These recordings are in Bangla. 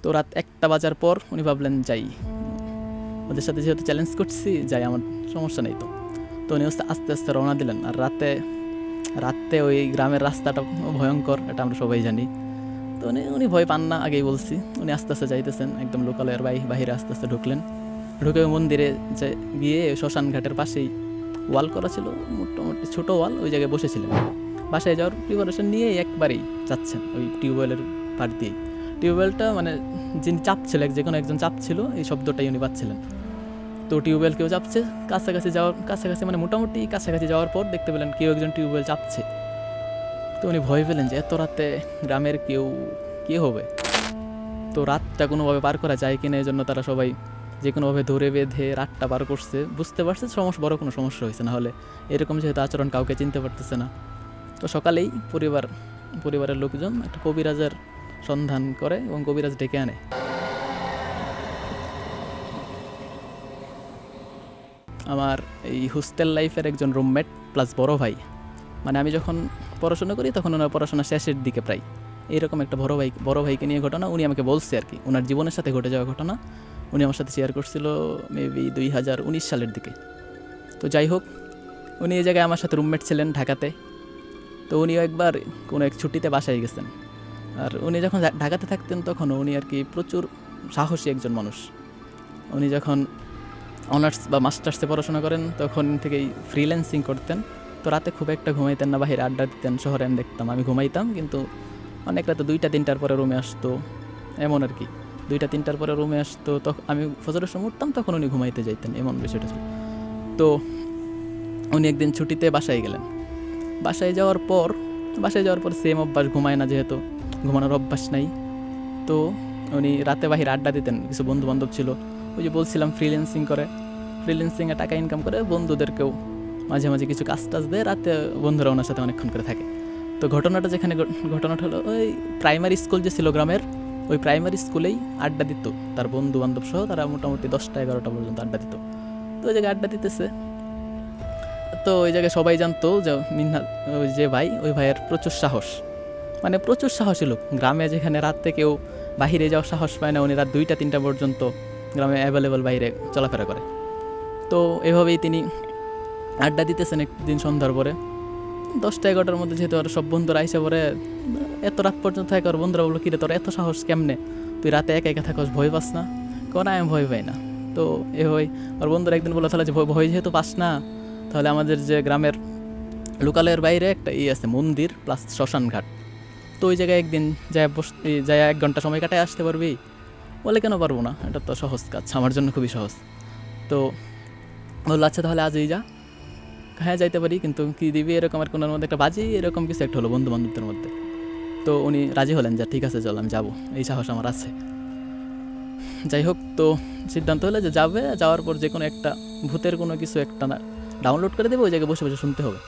তো রাত 1টা বাজার পর উনি ভাবলেন যাই, ওদের সাথে যেহেতু চ্যালেঞ্জ করছি যাই, আমার সমস্যা নেই। তো উনি আস্তে আস্তে রওনা দিলেন। আর রাতে ওই গ্রামের রাস্তাটা ভয়ঙ্কর, এটা আমরা সবাই জানি। তো উনি ভয় পান না, আগেই বলছি। উনি আস্তে আস্তে যাইতেছেন, একদম লোকালয়ের বাহিরে আস্তে আস্তে ঢুকলেন। ঢুকে মন্দিরে গিয়ে শ্মশান ঘাটের পাশেই ওয়াল করা ছিল, মোটামুটি ছোটো ওয়াল, ওই জায়গায় বসেছিলেন। বাসায় যাওয়ার প্রিপারেশন নিয়ে একবারেই যাচ্ছেন ওই টিউবওয়েলের পাড় দিয়েই। টিউবওয়েলটা মানে যিনি চাপছিল, যে কোনো একজন চাপছিল, এই শব্দটাই উনি পাচ্ছিলেন। তো টিউবওয়েল কেউ চাপছে, কাছাকাছি মানে মোটামুটি কাছাকাছি যাওয়ার পর দেখতে পেলেন কেউ একজন টিউবওয়েল চাপছে। তো উনি ভয় পেলেন যে এত রাতে গ্রামের কে হবে, তো রাতটা কোনোভাবে পার করা যায় কিনা। এই জন্য তারা সবাই যে কোনোভাবে ধরে বেঁধে রাতটা পার করছে। বুঝতে পারছে বড় কোনো সমস্যা হয়েছে, না হলে এরকম যেহেতু আচরণ কাউকে চিনতে পারতেছে না। তো সকালেই পরিবারের লোকজন একটা কবিরাজের সন্ধান করে এবং কবিরাজ ডেকে আনে। আমার এই হোস্টেল লাইফের একজন রুমমেট প্লাস বড় ভাই, মানে আমি যখন পড়াশোনা করি তখন ওনার পড়াশোনা শেষের দিকে প্রায়, এইরকম একটা বড় ভাইকে নিয়ে ঘটনা উনি আমাকে বলছে আর কি। ওনার জীবনের সাথে ঘটে যাওয়া ঘটনা উনি আমার সাথে শেয়ার করছিল মেবি 2019 সালের দিকে। তো যাই হোক, উনি এই জায়গায় আমার সাথে রুমমেট ছিলেন ঢাকাতে। তো উনিও একবার কোনো এক ছুটিতে বাসায় গেছেন। আর উনি যখন ঢাকাতে থাকতেন তখন উনি আর কি প্রচুর সাহসী একজন মানুষ। উনি যখন অনার্স বা মাস্টার্সে পড়াশোনা করেন তখন থেকেই ফ্রিল্যান্সিং করতেন। তো রাতে খুব একটা ঘুমাইতেন না, বাহিরে আড্ডা দিতেন। শহরে আমি দেখতাম, আমি ঘুমাইতাম কিন্তু অনেক রাতে 2টা-3টার পরে রুমে আসতো, এমন আর কি। 2টা-3টার পরে রুমে আসতো, তখন আমি ফজরের সময় উঠতাম, তখন উনি ঘুমাইতে যাইতেন, এমন বিষয়টা ছিল। তো উনি একদিন ছুটিতে বাসায় গেলেন। বাসায় যাওয়ার পর সেম অভ্যাস, ঘুমায় না, যেহেতু ঘুমানোর অভ্যাস নাই। তো উনি রাতে বাহিরে আড্ডা দিতেন, কিছু বন্ধু বান্ধব ছিল, ওই যে বলছিলাম ফ্রিল্যান্সিংয়ে টাকা ইনকাম করে, বন্ধুদেরকেও মাঝে মাঝে কিছু কাজ টাজ দেয়। রাতে বন্ধুরা ওনার সাথে অনেকক্ষণ করে থাকে। তো ঘটনাটা হলো ওই প্রাইমারি স্কুল যে ছিল গ্রামের, ওই প্রাইমারি স্কুলেই আড্ডা দিত তার বন্ধু বান্ধব সহ। তারা মোটামুটি 10টা-11টা পর্যন্ত আড্ডা দিত। তো ওই জায়গায় আড্ডা দিতেছে, তো ওই জায়গায় সবাই জানতো যে ওই যে ভাই, ওই ভাইয়ের প্রচুর সাহসী লোক। গ্রামে যেখানে রাতে কেউ বাহিরে যাওয়ার সাহস পায় না, উনি রাত 2টা-3টা পর্যন্ত গ্রামে অ্যাভেলেবল বাইরে চলাফেরা করে। তো এভাবেই তিনি আড্ডা দিতেছেন। একদিন সন্ধ্যার পরে 10টা-11টার মধ্যে, যেহেতু আর সব বন্ধুরা আইসে পরে, এত রাত পর্যন্ত থাকে। আর বন্ধুরা বললো, কিরে তোর এত সাহস কেমনে, তুই রাতে একা একা থাকস, ভয় পাস না? না, আমি ভয় পাই না। তো এভাবেই আর বন্ধুরা একদিন বললো, তাহলে যে ভয় যেহেতু পাস না, তাহলে আমাদের যে গ্রামের লোকালয়ের বাইরে একটা আছে, মন্দির প্লাস শ্মশান ঘাট। তো ওই জায়গায় একদিন যায় 1 ঘন্টা সময় কাটায় আসতে পারবি? বলে, কেন পারবো না, এটা তো সহজ কাজ, আমার জন্য খুবই সহজ। তো বললো, আচ্ছা তাহলে আজই যা। হ্যাঁ, যাইতে পারি, কিন্তু কি দিবি, এরকম আর কোনোর মধ্যে একটা বাজি, এরকম কিছু একটা হলো বন্ধু বান্ধবদের মধ্যে। তো উনি রাজি হলেন, যা ঠিক আছে চল, আমি যাবো, এই সাহস আমার আছে। যাই হোক, তো সিদ্ধান্ত হলো যে যাওয়ার পর যে কোনো একটা ভূতের কোনো কিছু একটা না ডাউনলোড করে দেবে, ওই জায়গায় বসে বসে শুনতে হবে।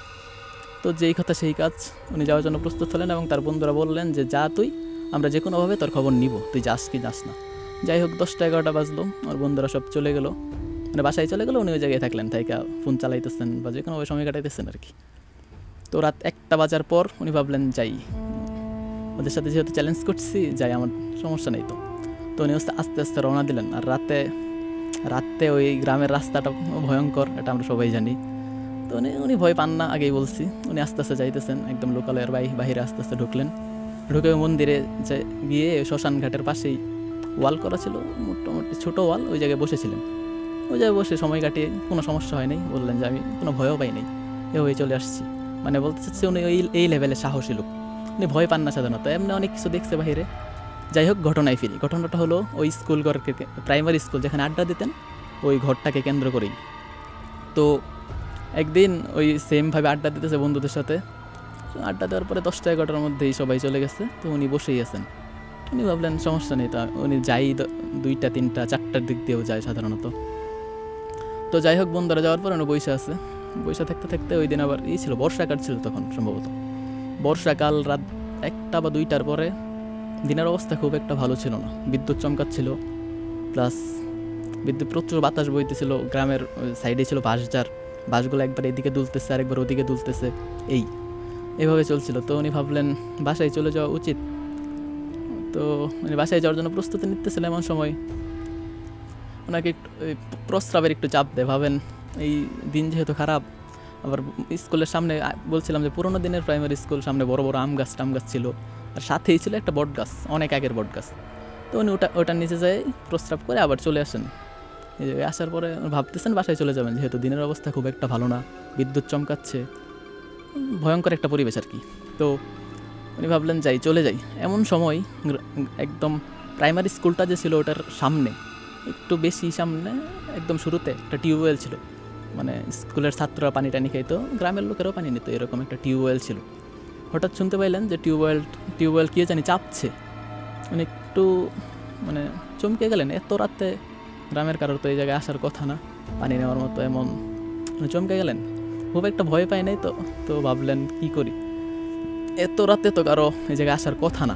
তো যেই কথা সেই কাজ, উনি যাওয়ার জন্য প্রস্তুত হলেন এবং তার বন্ধুরা বললেন যে যা তুই, আমরা যে কোনোভাবে তোর খবর নিব, তুই যাস কি যাস না। যাই হোক, 10টা-11টা বাজলো, আর বন্ধুরা সব চলে গেলো, মানে বাসায় চলে গেলো। উনি ওই জায়গায় থাকলেন, তাই ফোন চালাইতেছেন বা যে কোনোভাবে সময় কাটাইতেছেন আর কি। তো রাত 1টা বাজার পর উনি ভাবলেন যাই, ওদের সাথে যেহেতু চ্যালেঞ্জ করছি যাই, আমার সমস্যা নেই। তো উনি আস্তে আস্তে রওনা দিলেন। আর রাতে ওই গ্রামের রাস্তাটা ভয়ঙ্কর, এটা আমরা সবাই জানি। তো উনি ভয় পান না, আগেই বলছি। উনি আস্তে আস্তে যাইতেছেন, একদম লোকালয়ের বাহিরে আস্তে আস্তে ঢুকলেন। ঢুকে মন্দিরে গিয়ে শ্মশান ঘাটের পাশেই ওয়াল করা ছিল, মোটামুটি ছোটো ওয়াল, ওই জায়গায় বসেছিলেন। ওই জায়গায় বসে সময় কাটিয়ে কোনো সমস্যা হয় নাই। বললেন যে আমি কোনো ভয়ও পাই নাই, এভাবেই চলে আসছি। মানে বলতে চাচ্ছি উনি এই লেভেলে সাহসী লোক, উনি ভয় পান না সাধারণত, এমনি অনেক কিছু দেখছে বাহিরে। যাই হোক, ঘটনায় ফিরি। ঘটনাটা হলো ওই প্রাইমারি স্কুল যেখানে আড্ডা দিতেন, ওই ঘরটাকে কেন্দ্র করেই। তো একদিন ওই সেমভাবে আড্ডা দিতেছে বন্ধুদের সাথে। আড্ডা দেওয়ার পরে 10টা-11টার মধ্যেই সবাই চলে গেছে। তো উনি বসেই আছেন। উনি ভাবলেন সমস্যা নেই, তা উনি যাই 2টা-3টা-4টার দিক দিয়েও যায় সাধারণত। তো যাই হোক, বন্ধুরা যাওয়ার পর উনি বসে থাকতে থাকতে ওই দিন আবার ছিল, বর্ষাকাল ছিল তখন সম্ভবত। বর্ষাকাল, রাত 1টা বা 2টার পরে দিনের অবস্থা খুব একটা ভালো ছিল না। বিদ্যুৎ চমকাচ্ছিল, প্লাস প্রচুর বাতাস বইতেছিল। গ্রামের সাইডে ছিল বাঁশগুলো একবার এদিকে দুলতেছে আর একবার ওদিকে দুলতেছে, এইভাবে চলছিল। তো উনি ভাবলেন বাসায় চলে যাওয়া উচিত। তো উনি বাসায় যাওয়ার জন্য প্রস্তুতি নিতেছিলেন, এমন সময় ওনাকে একটু প্রস্রাবের একটু চাপ দেয়। ভাবেন এই দিন যেহেতু খারাপ, আবার স্কুলের সামনে বলছিলাম যে পুরোনো দিনের প্রাইমারি স্কুল, সামনে বড় বড় আম গাছ টাম গাছ ছিল, আর সাথেই ছিল একটা বট গাছ, অনেক আগের বট গাছ। তো উনি ওটার নিচে যায় প্রস্রাব করে আবার চলে আসেন। এই জায়গায় আসার পরে ভাবতেছেন বাসায় চলে যাবেন, যেহেতু দিনের অবস্থা খুব একটা ভালো না, বিদ্যুৎ চমকাচ্ছে, ভয়ঙ্কর একটা পরিবেশ আর কি। তো উনি ভাবলেন যাই, চলে যাই। এমন সময় একদম প্রাইমারি স্কুলটা যে ছিল ওটার সামনে, একটু বেশি সামনে, একদম শুরুতে একটা টিউবওয়েল ছিল। মানে স্কুলের ছাত্ররা পানি টানি খাইতো, গ্রামের লোকেরাও পানি নিত, এরকম একটা টিউবওয়েল ছিল। হঠাৎ শুনতে পাইলেন যে টিউবওয়েল কে জানি চাপছে। উনি একটু মানে চমকে গেলেন, এত রাতে গ্রামের কারোর তো এই জায়গায় আসার কথা না পানি নেওয়ার মতো, এমন চমকে গেলেন। খুব একটা ভয় পায় নাই তো ভাবলেন কি করি, এত রাতে তো কারো এই জায়গায় আসার কথা না।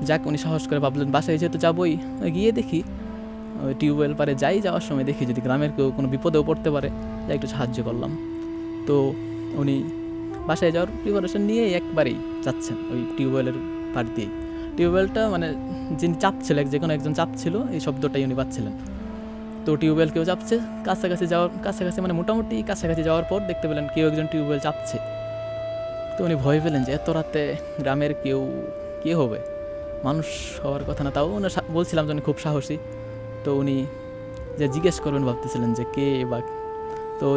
যাক, উনি সাহস করে ভাবলেন বাসায় যেহেতু যাবই, গিয়ে দেখি ওই টিউবওয়েল পারে যাই, যাওয়ার সময় দেখি যদি গ্রামের কেউ কোনো বিপদেও পড়তে পারে, যা একটু সাহায্য করলাম। তো উনি বাসায় যাওয়ার প্রিপারেশন নিয়েই একবারেই যাচ্ছেন ওই টিউবওয়েলের পার দিয়েই। টিউবওয়েলটা মানে যিনি চাপছিল, যে কোনো একজন চাপছিল, এই শব্দটাই উনি পাচ্ছিলেন। তো টিউবওয়েল কেউ চাপছে, কাছাকাছি মানে মোটামুটি কাছাকাছি যাওয়ার পর দেখতে পেলেন কেউ একজন টিউবওয়েল চাপছে। তো উনি ভয় পেলেন যে এত রাতে গ্রামের কে হবে, মানুষ হওয়ার কথা না। তাও উনি বলছিলাম যে উনি খুব সাহসী। তো উনি যে জিজ্ঞেস করবেন ভাবতেছিলেন যে কে বা। তো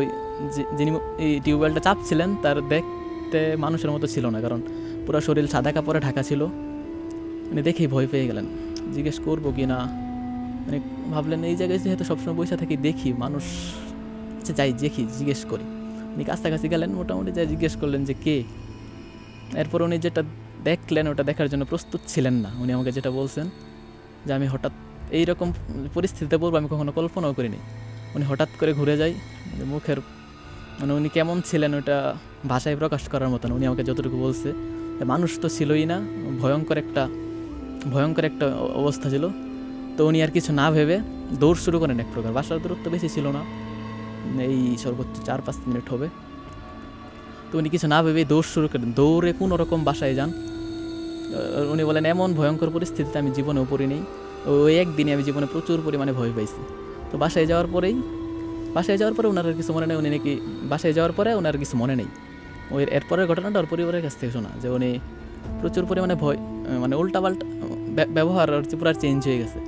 যিনি এই টিউবওয়েলটা চাপছিলেন তার দেখতে মানুষের মতো ছিল না, কারণ পুরো শরীর সাদা কাপড়ে ঢাকা ছিল। উনি দেখেই ভয় পেয়ে গেলেন, জিজ্ঞেস করবো কি না। মানে ভাবলেন এই জায়গায় যেহেতু সবসময় বসে থাকি, দেখি মানুষ, আচ্ছা যাই দেখি, জিজ্ঞেস করি। উনি কাছাকাছি গেলেন, মোটামুটি যাই জিজ্ঞেস করলেন যে কে। এরপর উনি যেটা দেখলেন ওটা দেখার জন্য প্রস্তুত ছিলেন না। উনি আমাকে যেটা বলছেন যে আমি হঠাৎ এইরকম পরিস্থিতিতে পড়বো আমি কখনো কল্পনাও করিনি। উনি হঠাৎ করে ঘুরে যায়, মুখের মানে উনি কেমন ছিলেন ওটা ভাষায় প্রকাশ করার মতন। উনি আমাকে যতটুকু বলছে, মানুষ তো ছিলই না, ভয়ঙ্কর একটা অবস্থা ছিল। তো উনি আর কিছু না ভেবে দৌড় শুরু করেন এক প্রকার। বাসার দূরত্ব বেশি ছিল না, এই সর্বোচ্চ 4-5 মিনিট হবে। তো উনি কিছু না ভেবে দৌড় শুরু করেন, দৌড়ে কোনো রকম বাসায় যান। উনি বলেন এমন ভয়ঙ্কর পরিস্থিতিতে আমি জীবনেও পড়িনি, ওই একদিনে আমি জীবনে প্রচুর পরিমাণে ভয় পাইছি। তো বাসায় যাওয়ার পরে ওনার আর কিছু মনে নেই। উনি নাকি বাসায় যাওয়ার পরে ওনার কিছু মনে নেই। ওই এরপরের ঘটনাটা ওর পরিবারের কাছ থেকে শোনা যে উনি প্রচুর পরিমাণে ভয়, মানে উল্টাপাল্টা ব্যবহার আর পুরো চেঞ্জ হয়ে গেছে।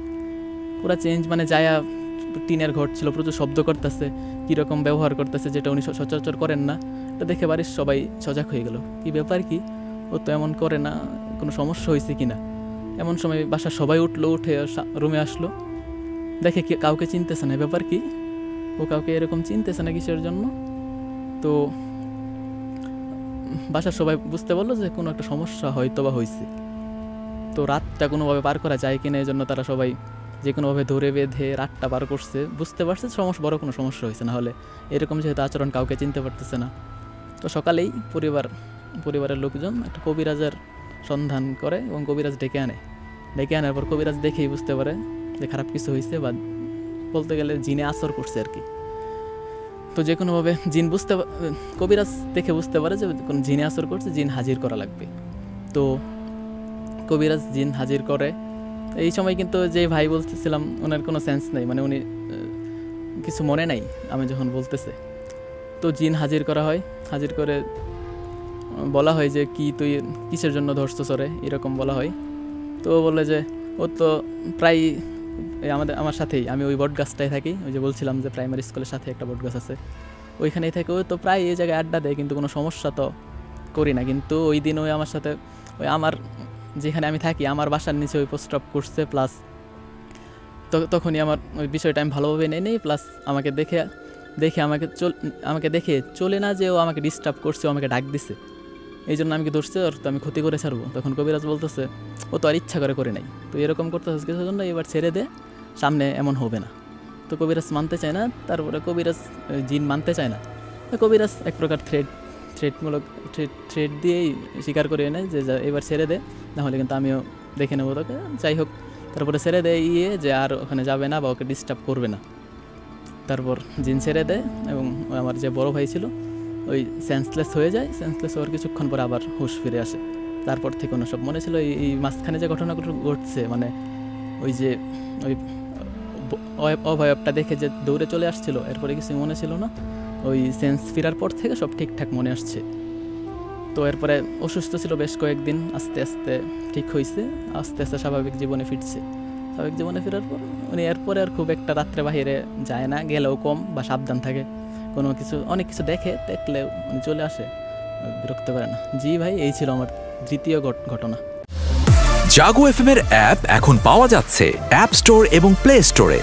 পুরো চেঞ্জ মানে যায়া টিনের ঘর ছিল, প্রচুর শব্দ করতেছে, কীরকম ব্যবহার করতেছে যেটা উনি সচরাচর করেন না। এটা দেখে বাড়ির সবাই সজাগ হয়ে গেল, কি ব্যাপার কি, ও তো এমন করে না, কোনো সমস্যা হয়েছে কি না। এমন সময় বাসার সবাই উঠে রুমে আসলো, দেখে কাউকে চিনতেছে না, ব্যাপার কি, ও কাউকে এরকম চিনতেছে না কিসের জন্য। তো বাসার সবাই বুঝতে পারলো যে কোনো একটা সমস্যা হয়তো বা হয়েছে। তো রাতটা কোনোভাবে পার করা যায় কিনা, এই জন্য তারা সবাই যে কোনোভাবে ধরে বেঁধে রাতটা পার করছে। বুঝতে পারছে বড় কোনো সমস্যা হয়েছে, না হলে এরকম যেহেতু আচরণ কাউকে চিনতে পারতেছে না। তো সকালেই পরিবারের লোকজন একটা কবিরাজের সন্ধান করে এবং কবিরাজ ডেকে আনার পর কবিরাজ দেখেই বুঝতে পারে যে খারাপ কিছু হয়েছে, বা বলতে গেলে জিনে আসর করছে আর কি। তো যে কোনোভাবে কবিরাজ দেখে বুঝতে পারে যে কোনো জিনে আসর করছে, জিন হাজির করা লাগবে। তো কবিরাজ জিন হাজির করে। এই সময় কিন্তু যে ভাই বলতেছিলাম ওনার কোনো সেন্স নেই, মানে উনি কিছু মনে নাই আমি যখন বলতেছে। তো জিন হাজির করা হয়, হাজির করে বলা হয় যে কি তুই কিসের জন্য ধরছো সরে, এরকম বলা হয়। তো বলে যে ও তো প্রায় আমার সাথেই, আমি ওই বট গাছটায় থাকি, ওই যে বলছিলাম যে প্রাইমারি স্কুলের সাথে একটা বট গাছ আছে, ওইখানেই থাকে। ও তো প্রায় এই জায়গায় আড্ডা দেয়, কিন্তু কোনো সমস্যা তো করি না। কিন্তু ওই দিন ওই আমার সাথে ওই আমার যেখানে আমি থাকি আমার বাসার নিচে ওই প্রস্রাব করছে, প্লাস তখনই আমার ওই বিষয়টা আমি ভালোভাবে নেই, প্লাস আমাকে দেখে আমাকে দেখে চলে না যে ও আমাকে ডিস্টার্ব করছে, ও আমাকে ডাক দিছে, এই জন্য আমি কি ধরছে ওর, তো আমি ক্ষতি করে ছাড়বো। তখন কবিরাজ বলতেছে ও তো আর ইচ্ছা করে নাই, তো এরকম করতেছে কিছুর জন্য, এবার ছেড়ে দে, সামনে এমন হবে না। তো কবিরাজ মানতে চায় না, তারপরে কবিরাজ জিন মানতে চায় না। কবিরাজ এক প্রকার থ্রেট দিয়েই স্বীকার করে নেয় যে এবার ছেড়ে দে, নাহলে কিন্তু আমিও দেখে নেবো তোকে। যাই হোক, তারপরে ছেড়ে দেয় যে আর ওখানে যাবে না বা ওকে ডিস্টার্ব করবে না। তারপর জিন ছেড়ে দেয় এবং আমার যে বড় ভাই ছিল ওই সেন্সলেস হয়ে যায়। সেন্সলেস হওয়ার কিছুক্ষণ পরে আবার হুঁশ ফিরে আসে। তারপর থেকে অন্য সব মনে ছিল। এই মাঝখানে যে ঘটনাগুলো ঘটছে, মানে ওই যে ওই অবয়বটা দেখে যে দৌড়ে চলে আসছিল, এরপরে কিছু মনে ছিল না। ওই সেন্স ফেরার পর থেকে সব ঠিকঠাক মনে আসছে। তো এরপরে অসুস্থ ছিল বেশ কয়েকদিন, আস্তে আস্তে ঠিক হয়েছে, আস্তে আস্তে স্বাভাবিক জীবনে ফিরছে। স্বাভাবিক জীবনে ফেরার পর উনি এরপরে আর খুব একটা রাত্রে বাহিরে যায় না, গেলেও কম বা সাবধান থাকে। কোনো কিছু অনেক কিছু দেখলে উনি চলে আসে, বিরক্ত করে না। জি ভাই, এই ছিল আমার দ্বিতীয় ঘটনা। জাগো এফএম এর অ্যাপ এখন পাওয়া যাচ্ছে অ্যাপ স্টোর এবং প্লে স্টোরে।